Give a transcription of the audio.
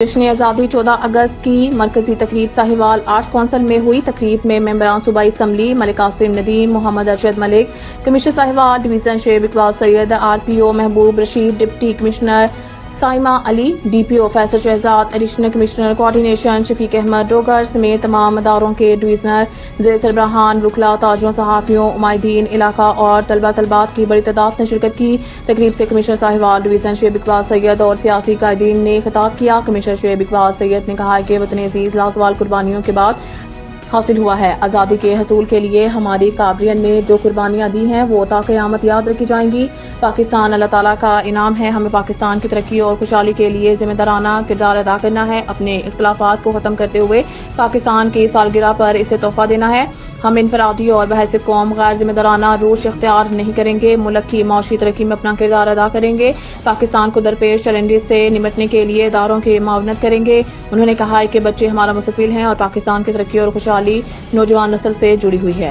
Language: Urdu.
جشن آزادی 14 اگست کی مرکزی تقریب ساہیوال آرٹس کونسل میں ہوئی۔ تقریب میں ممبران صوبائی assembly Malik Qasim Nadeem, Muhammad Arshad Malik, commissioner Sahiwal division Shoaib Iqbal Syed, RPO Mehboob Rashid, deputy commissioner Saima Ali, DPO Faisal Shahzad, additional commissioner coordination Shafiq Ahmad Dogar سمیت تمام اداروں کے ڈویژنر زیر سربراہان، وکلاء، تاجروں، صحافیوں، عمائدین علاقہ اور طلبہ طالبات کی بڑی تعداد نے شرکت کی۔ تقریب سے کمشنر ساہیوال ڈویژن شعیب اقبال سید اور سیاسی قائدین نے خطاب کیا۔ کمشنر شعیب اقبال سید نے کہا کہ وطن عزیز لازوال قربانیوں کے بعد حاصل ہوا ہے۔ آزادی کے حصول کے لیے ہماری کابرین نے جو قربانیاں دی ہیں وہ تا قیامت یاد رکھی جائیں گی۔ پاکستان اللہ تعالیٰ کا انعام ہے، ہمیں پاکستان کی ترقی اور خوشحالی کے لیے ذمہ دارانہ کردار ادا کرنا ہے، اپنے اختلافات کو ختم کرتے ہوئے پاکستان کی سالگرہ پر اسے تحفہ دینا ہے۔ ہم انفرادی اور بحیثیت قوم غیر ذمہ دارانہ روش اختیار نہیں کریں گے، ملک کی معاشی ترقی میں اپنا کردار ادا کریں گے، پاکستان کو درپیش چیلنجز سے نمٹنے کے لیے اداروں کی معاونت کریں گے۔ انہوں نے کہا کہ بچے ہمارا مستقبل ہیں اور پاکستان کی ترقی اور خوشحالی نوجوان نسل سے جڑی ہوئی ہے۔